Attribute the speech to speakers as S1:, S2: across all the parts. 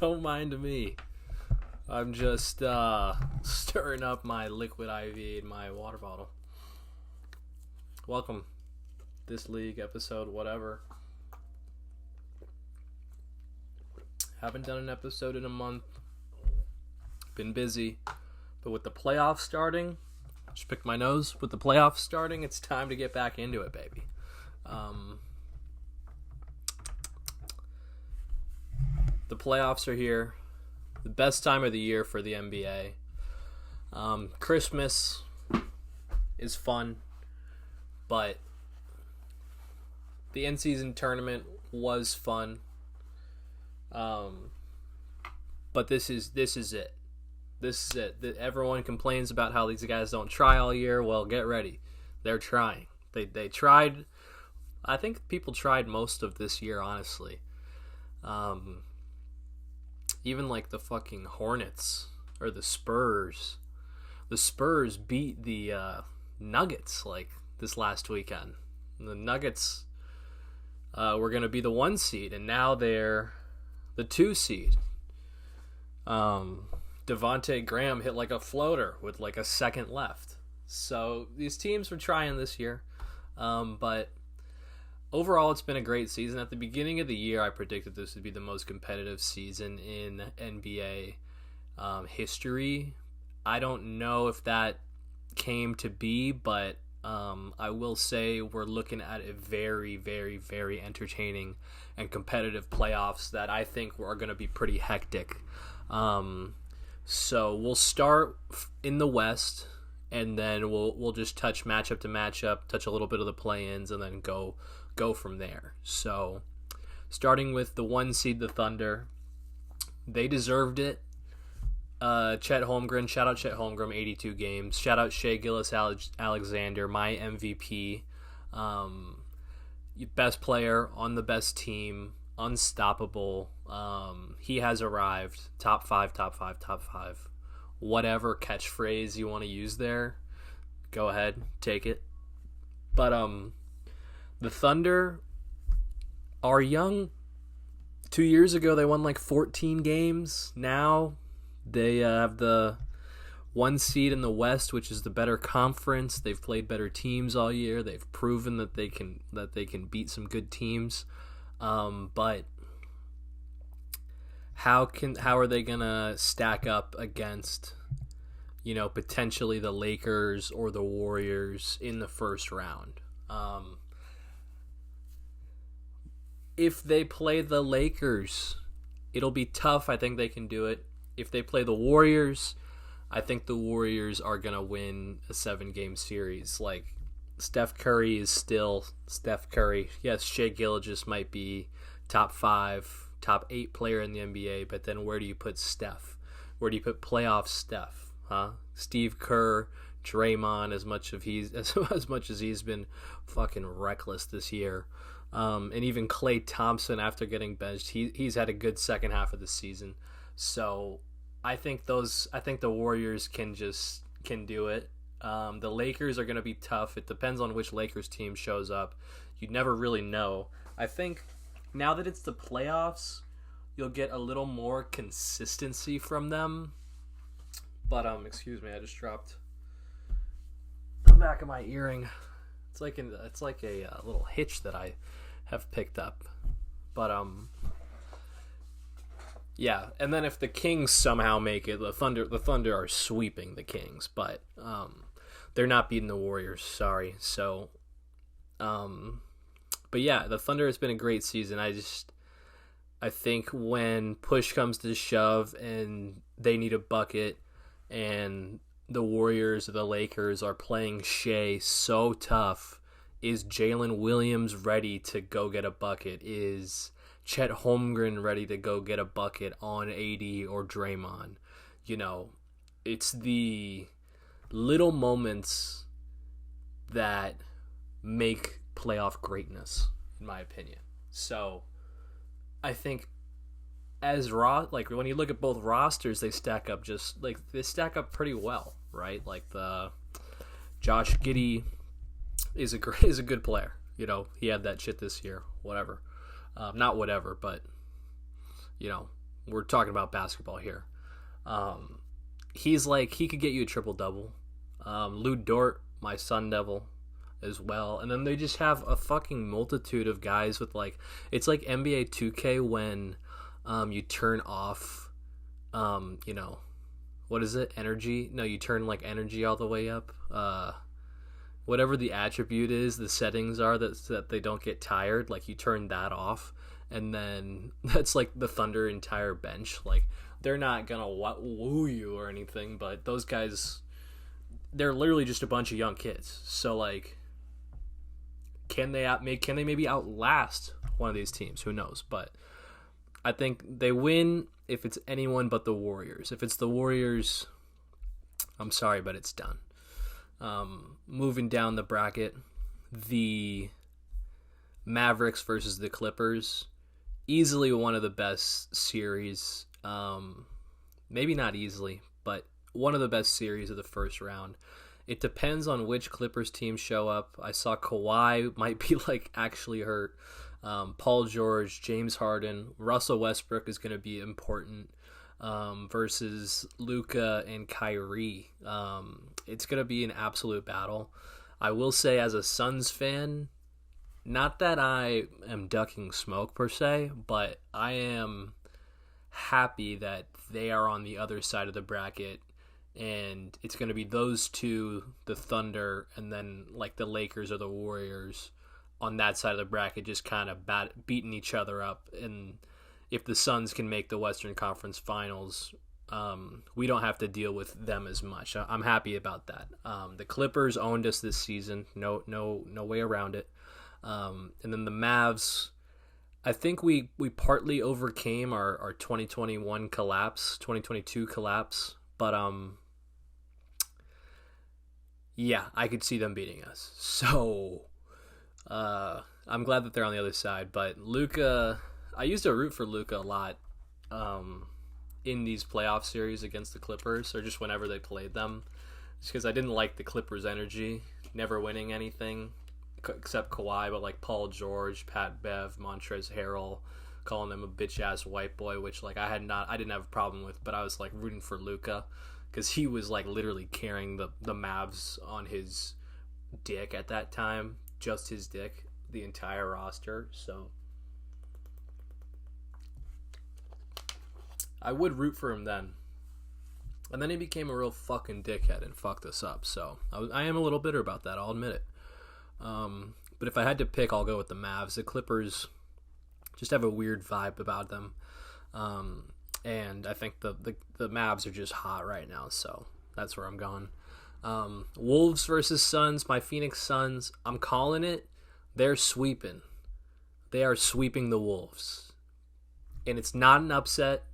S1: Don't mind me. I'm just stirring up my liquid IV in my water bottle. Welcome. This league episode, whatever. Haven't done an episode in a month. Been busy. But with the playoffs starting, just picked my nose. With the playoffs starting, it's time to get back into it, baby. The playoffs are here. The best time of the year for the NBA. Christmas is fun, but the in-season tournament was fun. But this is it. This is it. Everyone complains about how these guys don't try all year. Well, get ready. They're trying. They tried. I think people tried most of this year, honestly. Even like the fucking Hornets or the Spurs. The Spurs beat the Nuggets like this last weekend. The Nuggets were going to be the 1 seed, and now they're the 2 seed. Devontae Graham hit like a floater with like a second left. So these teams were trying this year. But overall, it's been a great season. At the beginning of the year, I predicted this would be the most competitive season in NBA history. I don't know if that came to be, but I will say we're looking at a very, very, very entertaining and competitive playoffs that I think are going to be pretty hectic. So we'll start in the West, and then we'll just touch matchup to matchup, touch a little bit of the play-ins, and then go from there. So starting with the 1 seed, the Thunder, they deserved it. Chet Holmgren, shout out Chet Holmgren, 82 games. Shout out Shai Gilgeous-Alexander, my MVP. Best player on the best team, unstoppable. He has arrived. Top five. Whatever catchphrase you want to use there, go ahead, take it. But the Thunder are young. 2 years ago, they won like 14 games. Now they have the 1 seed in the West, which is the better conference. They've played better teams all year. They've proven that they can beat some good teams. But how are they gonna stack up against, potentially the Lakers or the Warriors in the first round? If they play the Lakers, it'll be tough. I think they can do it. If they play the Warriors, I think the Warriors are going to win a 7-game series. Like, Steph Curry is still Steph Curry. Yes, Shai Gilgeous might be top 5, top 8 player in the NBA, but then where do you put Steph? Where do you put playoff Steph? Huh? Steve Kerr, Draymond, as much as he's been fucking reckless this year. And even Klay Thompson, after getting benched, he's had a good second half of the season. So I think the Warriors can do it. The Lakers are going to be tough. It depends on which Lakers team shows up. You'd never really know. I think now that it's the playoffs, you'll get a little more consistency from them. But excuse me, I just dropped the back of my earring. It's like a little hitch that I have picked up. But yeah, and then if the Kings somehow make it, the Thunder are sweeping the Kings, but they're not beating the Warriors. Sorry. So, but yeah, the Thunder has been a great season. I think when push comes to shove and they need a bucket, and the Warriors or the Lakers are playing Shai so tough, is Jalen Williams ready to go get a bucket? Is Chet Holmgren ready to go get a bucket on AD or Draymond? It's the little moments that make playoff greatness, in my opinion. So I think when you look at both rosters, they stack up pretty well, right? Like the Josh Giddey is a good player. He had that shit this year. Whatever. Not whatever, but You know, we're talking about basketball here. He's like, he could get you a triple-double. Lou Dort, my Sun Devil, as well. And then they just have a fucking multitude of guys with like, it's like NBA 2K when you turn off, you know, what is it? Energy? No, you turn like energy all the way up. Whatever the attribute is, the settings are that they don't get tired. Like you turn that off, and then that's like the Thunder entire bench. Like they're not gonna woo you or anything, but those guys, they're literally just a bunch of young kids. So like, can they maybe outlast one of these teams? Who knows? But I think they win if it's anyone but the Warriors. If it's the Warriors, I'm sorry, but it's done. Moving down the bracket, the Mavericks versus the Clippers, easily one of the best series. Maybe not easily, but one of the best series of the first round. It depends on which Clippers team show up. I saw Kawhi might be like actually hurt. Paul George, James Harden, Russell Westbrook is going to be important versus Luka and Kyrie. It's going to be an absolute battle. I will say, as a Suns fan, not that I am ducking smoke per se, but I am happy that they are on the other side of the bracket, and it's going to be those two, the Thunder, and then like the Lakers or the Warriors on that side of the bracket, just kind of beating each other up. And if the Suns can make the Western Conference Finals, we don't have to deal with them as much. I'm happy about that. The Clippers owned us this season. No way around it. And then the Mavs, I think we partly overcame our 2021 collapse, 2022 collapse. But yeah, I could see them beating us. So I'm glad that they're on the other side. But Luka, I used to root for Luka a lot in these playoff series against the Clippers, or just whenever they played them, just because I didn't like the Clippers' energy, never winning anything except Kawhi, but like Paul George, Pat Bev, Montrezl Harrell, calling them a bitch ass white boy, which like I didn't have a problem with, but I was like rooting for Luka because he was like literally carrying the Mavs on his dick at that time, just his dick, the entire roster. So I would root for him then. And then he became a real fucking dickhead and fucked us up. So I am a little bitter about that, I'll admit it. But if I had to pick, I'll go with the Mavs. The Clippers just have a weird vibe about them. And I think the Mavs are just hot right now, so that's where I'm going. Wolves versus Suns, my Phoenix Suns, I'm calling it. They're sweeping. They are sweeping the Wolves. And it's not an upset.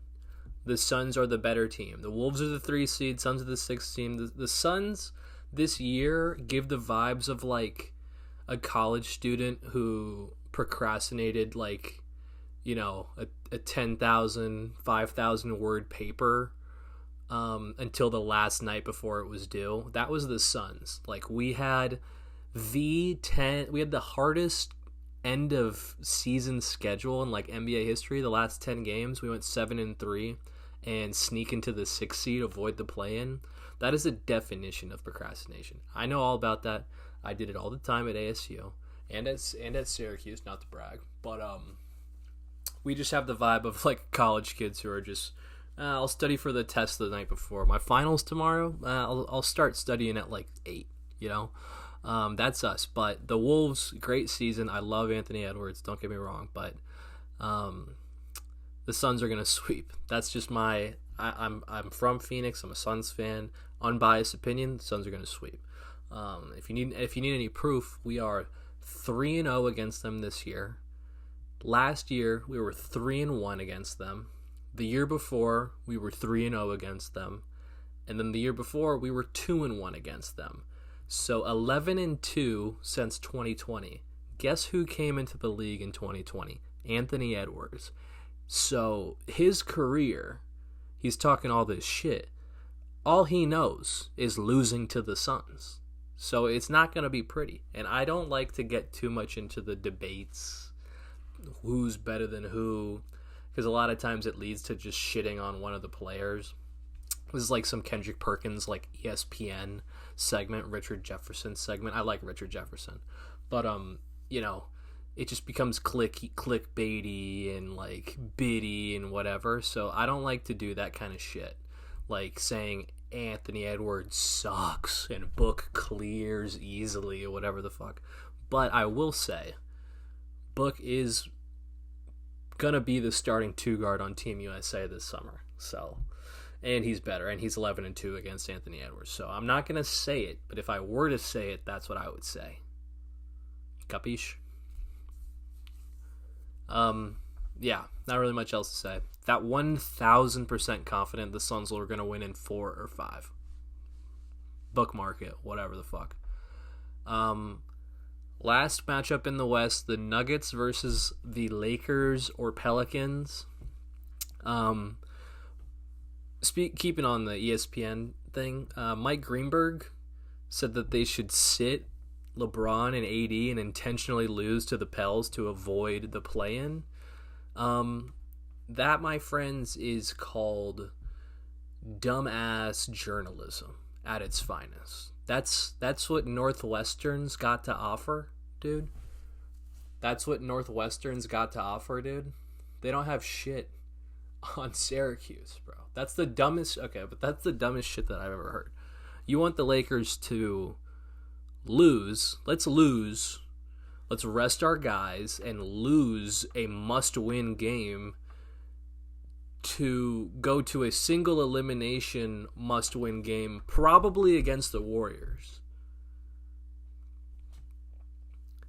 S1: The Suns are the better team. The Wolves are the 3 seed, Suns are the 6 team. The Suns this year give the vibes of like a college student who procrastinated like, you know, a 10,000, 5,000 word paper until the last night before it was due. That was the Suns. Like we had the hardest end of season schedule in like NBA history. The last 10 games, we went 7-3 and sneak into the 6th seed, avoid the play-in. That is the definition of procrastination. I know all about that. I did it all the time at ASU and at Syracuse, not to brag, but we just have the vibe of like college kids who are just I'll study for the test the night before my finals tomorrow. I'll start studying at like 8. You know, that's us. But the Wolves, great season. I love Anthony Edwards. Don't get me wrong, but the Suns are gonna sweep. That's just my. I'm from Phoenix. I'm a Suns fan. Unbiased opinion. The Suns are gonna sweep. If you need any proof, we are 3-0 against them this year. Last year we were 3-1 against them. The year before we were 3-0 against them, and then the year before we were 2-1 against them. So 11-2 since 2020. Guess who came into the league in 2020? Anthony Edwards. So his career, he's talking all this shit. All he knows is losing to the Suns. So it's not going to be pretty. And I don't like to get too much into the debates. Who's better than who? because a lot of times it leads to just shitting on one of the players. This is like some Kendrick Perkins, like ESPN segment, Richard Jefferson segment. I like Richard Jefferson, but it just becomes clickbaity and like biddy and whatever. So I don't like to do that kind of shit, like saying Anthony Edwards sucks and Book clears easily or whatever the fuck. But I will say, Book is gonna be the starting 2 guard on Team USA this summer. So, and he's better, and he's 11-2 against Anthony Edwards. So I'm not gonna say it, but if I were to say it, that's what I would say. Capiche? Yeah, not really much else to say. That 1,000% confident the Suns are going to win in 4 or 5. Bookmark it, whatever the fuck. Last matchup in the West, the Nuggets versus the Lakers or Pelicans. Keeping on the ESPN thing, Mike Greenberg said that they should sit LeBron and AD and intentionally lose to the Pels to avoid the play-in. That, my friends, is called dumbass journalism at its finest. That's what Northwestern's got to offer, dude. That's what Northwestern's got to offer, dude. They don't have shit on Syracuse, bro. That's the dumbest shit that I've ever heard. You want the Lakers to lose. Let's rest our guys and lose a must-win game to go to a single elimination must-win game, probably against the Warriors.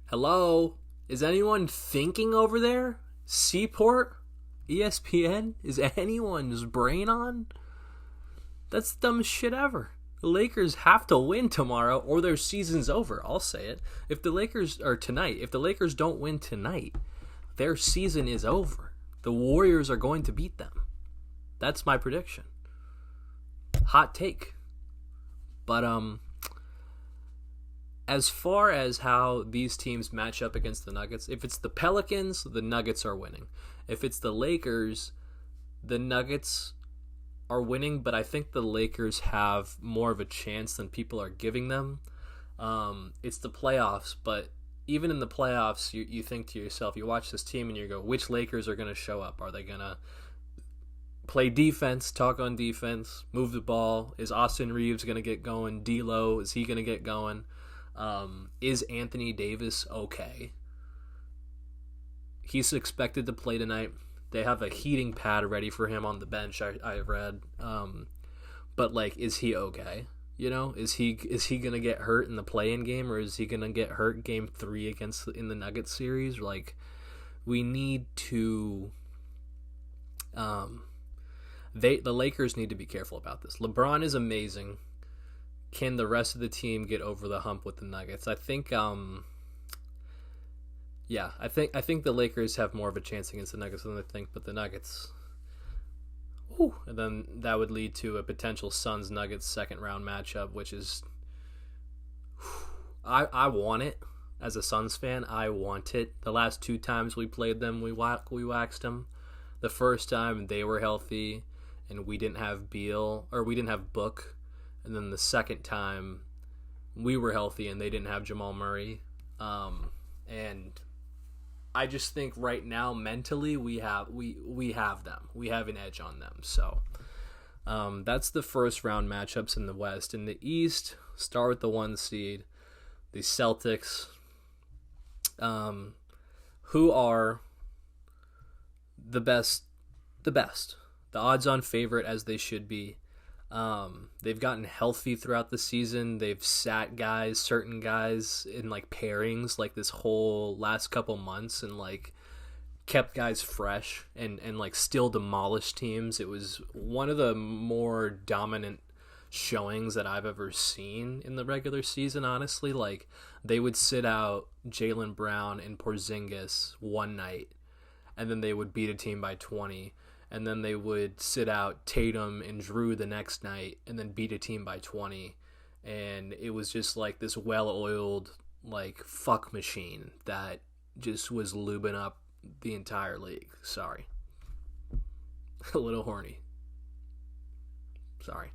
S1: Hello? Is anyone thinking over there? Seaport? ESPN? Is anyone's brain on? That's the dumbest shit ever. The Lakers have to win tomorrow or their season's over. I'll say it. If the Lakers don't win tonight, their season is over. The Warriors are going to beat them. That's my prediction. Hot take. But as far as how these teams match up against the Nuggets, if it's the Pelicans, the Nuggets are winning. If it's the Lakers, the Nuggets are winning, but I think the Lakers have more of a chance than people are giving them. It's the playoffs, but even in the playoffs, you think to yourself, you watch this team and you go, which Lakers are going to show up? Are they going to play defense, talk on defense, move the ball? Is Austin Reeves going to get going? D'Lo, is he going to get going? Is Anthony Davis okay? He's expected to play tonight. They have a heating pad ready for him on the bench, I read. But, like, is he okay? You know, is he going to get hurt in the play-in game, or is he going to get hurt game 3 in the Nuggets series? Like, we need to... the Lakers need to be careful about this. LeBron is amazing. Can the rest of the team get over the hump with the Nuggets? I think... Yeah, I think the Lakers have more of a chance against the Nuggets than they think, but the Nuggets, and then that would lead to a potential Suns-Nuggets second-round matchup, which is, I want it as a Suns fan. I want it. The last 2 times we played them, we waxed them. The first time they were healthy, and we didn't have Book, and then the second time we were healthy and they didn't have Jamal Murray, and I just think right now mentally we have them. We have an edge on them. So that's the first round matchups in the West. In the East, start with the 1 seed, the Celtics, who are the best, the odds-on favorite as they should be. They've gotten healthy throughout the season. They've sat certain guys in like pairings like this whole last couple months and like kept guys fresh and like still demolished teams. It was one of the more dominant showings that I've ever seen in the regular season, honestly. Like, they would sit out Jaylen Brown and Porzingis one night, and then they would beat a team by 20. And then they would sit out Tatum and Drew the next night and then beat a team by 20. And it was just like this well-oiled, like, fuck machine that just was lubing up the entire league. Sorry. a little horny. Sorry.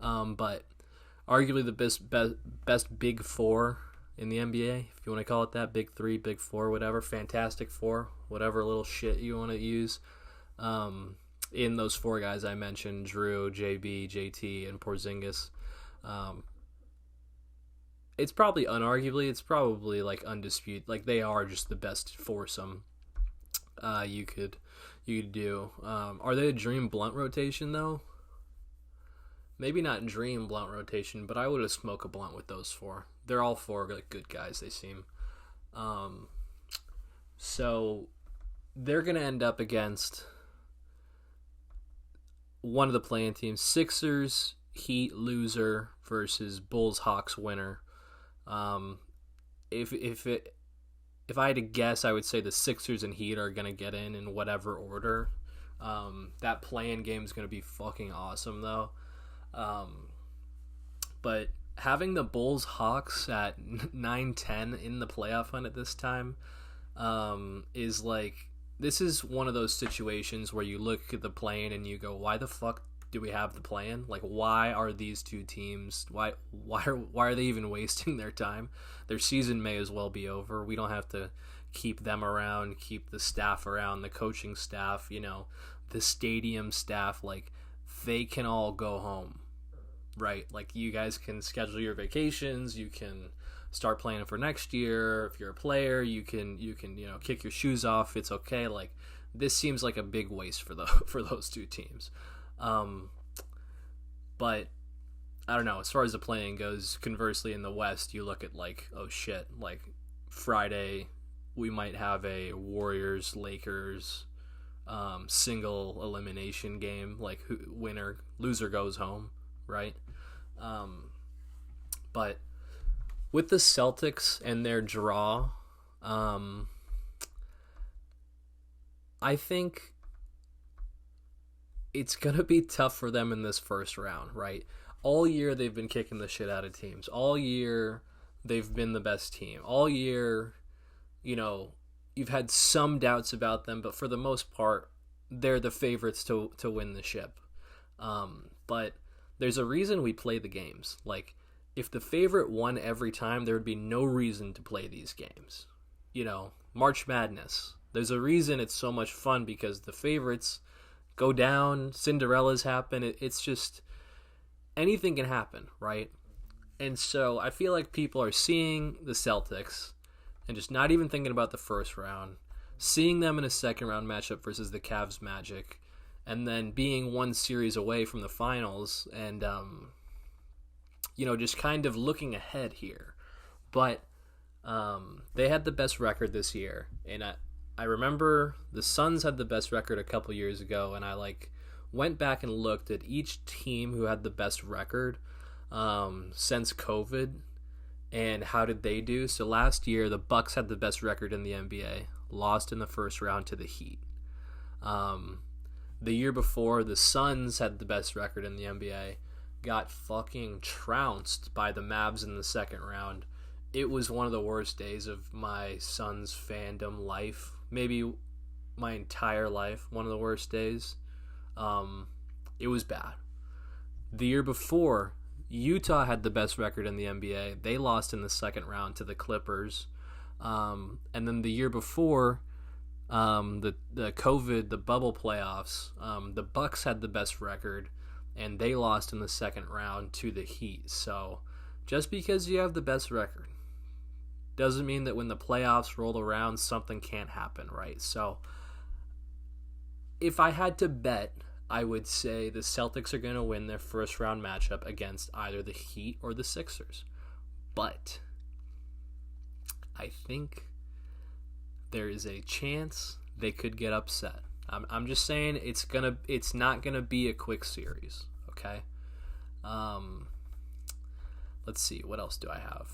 S1: But arguably the best big four in the NBA, if you want to call it that, big three, big four, whatever, Fantastic Four, whatever little shit you want to use. In those four guys I mentioned, Drew, JB, JT, and Porzingis, it's probably like undisputed, like they are just the best foursome you could do. Are they a dream blunt rotation though? Maybe not dream blunt rotation, but I would have smoked a blunt with those four. They're all four like good guys, they seem. So they're gonna end up against one of the play-in teams: Sixers, Heat loser versus Bulls Hawks winner. If I had to guess, I would say the Sixers and Heat are gonna get in whatever order. That play-in game is gonna be fucking awesome though. But having the Bulls Hawks at 9-10 in the playoff hunt at this time is like, this is one of those situations where you look at the play-in and you go, why the fuck do we have the play-in? Like, why are these two teams, why are they even wasting their time? Their season may as well be over. We don't have to keep them around, keep the staff around, the coaching staff, the stadium staff. Like, they can all go home, right? Like, you guys can schedule your vacations, you can start planning for next year. If you're a player, you can kick your shoes off. It's okay. Like, this seems like a big waste for those two teams. But I don't know, as far as the play-in goes, conversely in the West, you look at like, oh shit, like Friday we might have a Warriors-Lakers single elimination game, like loser goes home, right? But with the Celtics and their draw, I think it's going to be tough for them in this first round, right? All year they've been kicking the shit out of teams. All year they've been the best team. All year, you've had some doubts about them, but for the most part, they're the favorites to win the ship. But there's a reason we play the games. Like, if the favorite won every time, there would be no reason to play these games. March Madness. There's a reason it's so much fun, because the favorites go down, Cinderellas happen. It's just, anything can happen, right? And so I feel like people are seeing the Celtics and just not even thinking about the first round, seeing them in a second round matchup versus the Cavs Magic, and then being one series away from the finals, and just kind of looking ahead here. But they had the best record this year, and I remember the Suns had the best record a couple years ago, and I went back and looked at each team who had the best record since COVID, and how did they do. So last year the Bucks had the best record in the NBA, lost in the first round to the Heat. The year before, the Suns had the best record in the NBA, got fucking trounced by the Mavs in the second round. It was one of the worst days of my Suns fandom life, maybe my entire life. One of the worst days. It was bad. The year before, Utah had the best record in the NBA. They lost in the second round to the Clippers. And then the year before, the COVID, the bubble playoffs, the Bucks had the best record, and they lost in the second round to the Heat. So just because you have the best record doesn't mean that when the playoffs roll around, something can't happen, right? So if I had to bet, I would say the Celtics are going to win their first round matchup against either the Heat or the Sixers. But I think there is a chance they could get upset. I'm just saying it's not gonna be a quick series, okay? Let's see, what else do I have?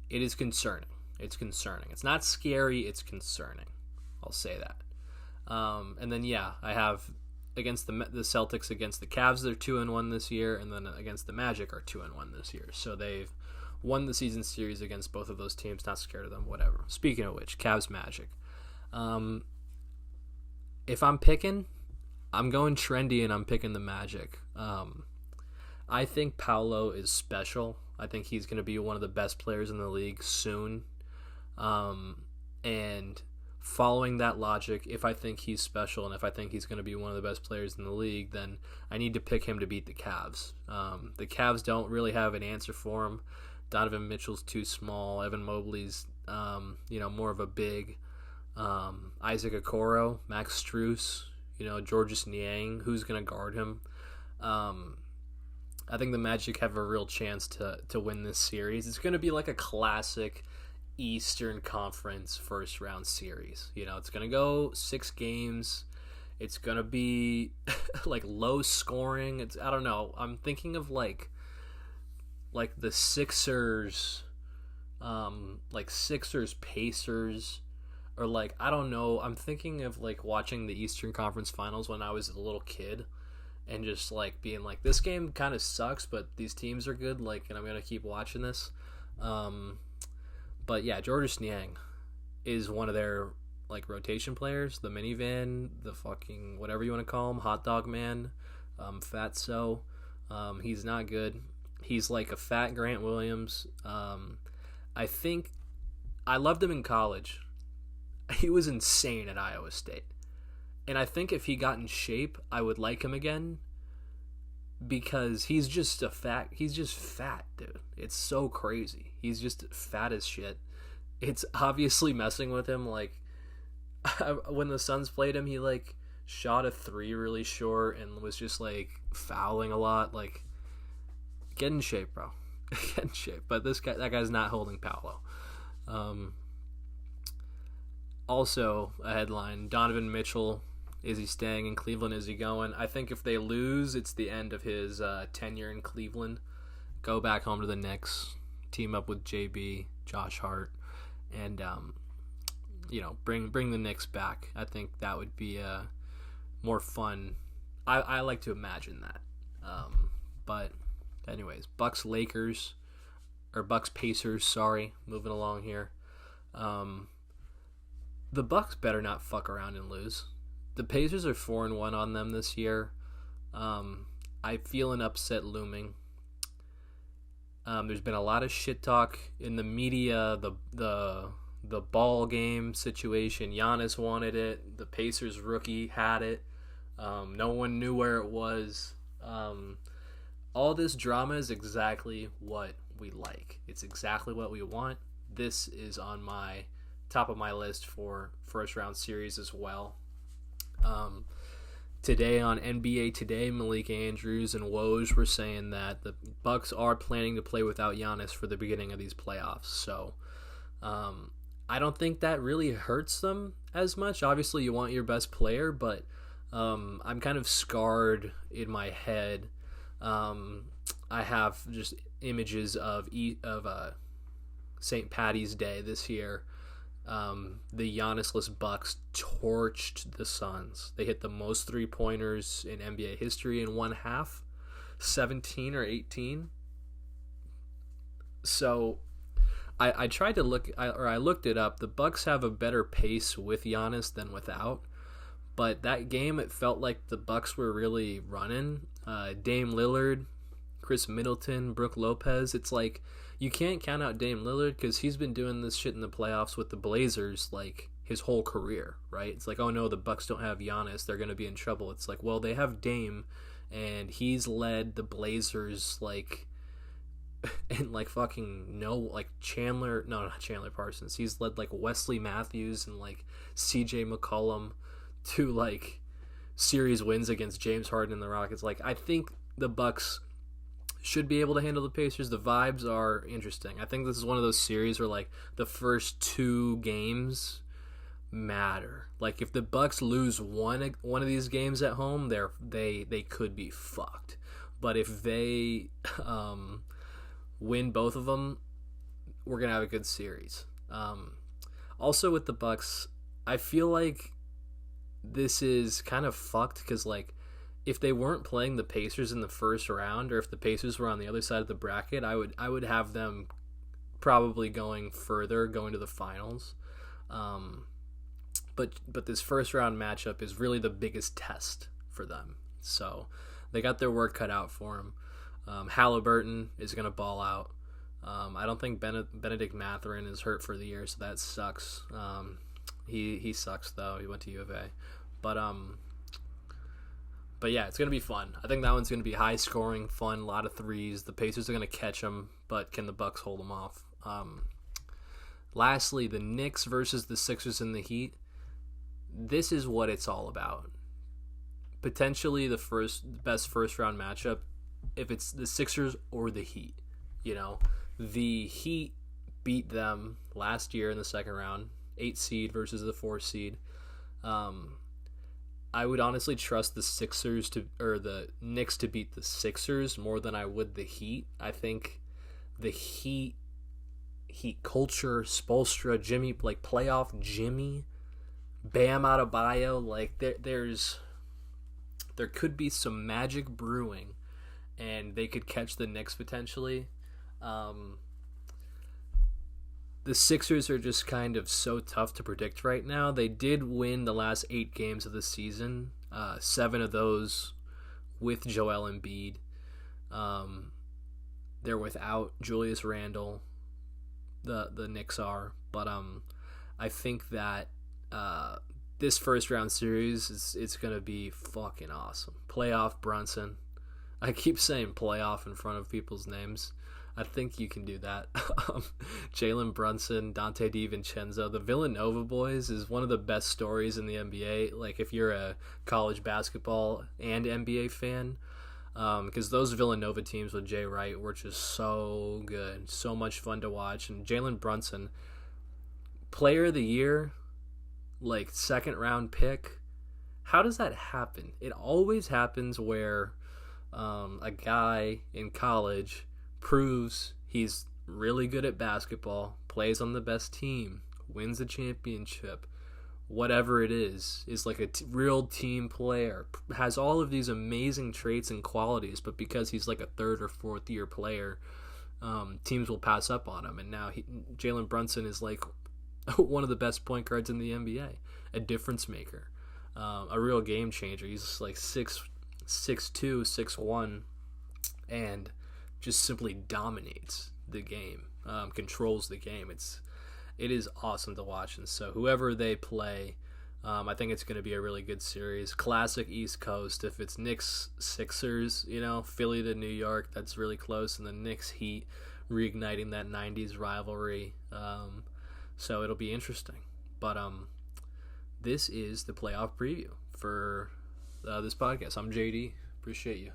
S1: It is concerning. It's concerning. It's not scary, it's concerning. I'll say that. And then I have against the Celtics against the Cavs, they're 2-1 this year, and then against the Magic are 2-1 this year. So they've won the season series against both of those teams. Not scared of them. Whatever. Speaking of which, Cavs Magic. if I'm picking, I'm going trendy and I'm picking the Magic. I think Paolo is special. I think he's going to be one of the best players in the league soon. And following that logic, if I think he's special and if I think he's going to be one of the best players in the league, then I need to pick him to beat the Cavs. The Cavs don't really have an answer for him. Donovan Mitchell's too small. Evan Mobley's, more of a big. Isaac Okoro, Max Strus, Georges Niang, who's going to guard him. I think the Magic have a real chance to win this series. It's going to be like a classic Eastern Conference first round series. It's going to go 6 games. It's going to be like low scoring. I don't know. I'm thinking of like the Sixers, Sixers Pacers, or I don't know. I'm thinking of watching the Eastern Conference Finals when I was a little kid, and just being this game kind of sucks, but these teams are good. And I'm gonna keep watching this. But yeah, Georges Niang is one of their rotation players. The minivan, the fucking whatever you want to call him, hot dog man, Fatso. He's not good. He's like a fat Grant Williams. I think I loved him in college. He was insane at Iowa State. And I think if he got in shape, I would like him again, because he's just fat, dude. It's so crazy. He's just fat as shit. It's obviously messing with him. When the Suns played him, he shot a 3 really short and was just fouling a lot. Get in shape, bro. Get in shape. But that guy's not holding Paolo. Also, a headline, Donovan Mitchell, is he staying in Cleveland? Is he going? I think if they lose, it's the end of his tenure in Cleveland. Go back home to the Knicks, team up with JB, Josh Hart, and bring the Knicks back. I think that would be more fun. I like to imagine that. But anyways, Bucks Pacers. Sorry, moving along here. The Bucks better not fuck around and lose. The Pacers are 4-1 on them this year. I feel an upset looming. There's been a lot of shit talk in the media. The ball game situation. Giannis wanted it. The Pacers rookie had it. No one knew where it was. All this drama is exactly what we like. It's exactly what we want. This is on my top of my list for first round series as well. Today on NBA Today, Malik Andrews and Woj were saying that the Bucks are planning to play without Giannis for the beginning of these playoffs. So I don't think that really hurts them as much. Obviously, you want your best player, but I'm kind of scarred in my head. I have just images of St. Patty's Day this year. The Giannis-less Bucks torched the Suns. They hit the most 3-pointers in NBA history in one half, 17 or 18. So I tried to I looked it up. The Bucks have a better pace with Giannis than without. But that game, it felt like the Bucks were really running. Dame Lillard, Chris Middleton, Brook Lopez. It's you can't count out Dame Lillard because he's been doing this shit in the playoffs with the Blazers his whole career, right? It's oh no, the Bucks don't have Giannis, they're going to be in trouble. It's well, they have Dame, and he's led the Blazers and fucking Chandler, no, not Chandler Parsons. He's led Wesley Matthews and CJ McCollum to series wins against James Harden and the Rockets. I think the Bucks should be able to handle the Pacers. The vibes are interesting. I think this is one of those series where the first 2 games matter. If the Bucks lose one of these games at home, they could be fucked. But if they win both of them, we're gonna have a good series. Also with the Bucks, I feel this is kind of fucked because if they weren't playing the Pacers in the first round, or if the Pacers were on the other side of the bracket, I would have them probably going to the finals. but this first round matchup is really the biggest test for them. So they got their work cut out for them. Halliburton is going to ball out. I don't think Benedict Mathurin is hurt for the year, so that sucks. He sucks though. He went to U of A, but yeah, it's gonna be fun. I think that one's gonna be high scoring, fun, a lot of threes. The Pacers are gonna catch them, but can the Bucks hold them off? Lastly, the Knicks versus the Sixers and the Heat. This is what it's all about. Potentially the best first round matchup, if it's the Sixers or the Heat. You know, the Heat beat them last year in the second round, 8 seed versus the 4 seed. I would honestly trust the Knicks to beat the Sixers more than I would the Heat. I think the Heat culture, Spoelstra, Jimmy, like playoff Jimmy, Bam Adebayo, like there could be some magic brewing, and they could catch the Knicks potentially. The Sixers are just kind of so tough to predict right now. They did win the last 8 games of the season, 7 of those with Joel Embiid. They're without Julius Randle, the Knicks are, but I think that this first round series it's gonna be fucking awesome. Playoff Brunson. I keep saying playoff in front of people's names. I think you can do that. Jalen Brunson, Dante DiVincenzo, the Villanova boys is one of the best stories in the NBA. Like if you're a college basketball and NBA fan, because those Villanova teams with Jay Wright were just so good, so much fun to watch. And Jalen Brunson, player of the year, like second round pick. How does that happen? It always happens where a guy in college proves he's really good at basketball, plays on the best team, wins a championship, whatever it is like a real team player, has all of these amazing traits and qualities, but because he's like a third or fourth year player, teams will pass up on him. And now Jalen Brunson is like one of the best point guards in the NBA, a difference maker, a real game changer. He's like 6'2", 6'1", and just simply dominates the game, controls the game. It is awesome to watch. And so whoever they play, I think it's going to be a really good series. Classic East Coast. If it's Knicks Sixers, Philly to New York, that's really close, and the Knicks Heat reigniting that 90s rivalry. So it'll be interesting. But this is the playoff preview for this podcast. I'm JD. Appreciate you.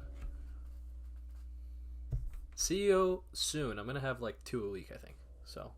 S1: See you soon. I'm going to have like 2 a week, I think. So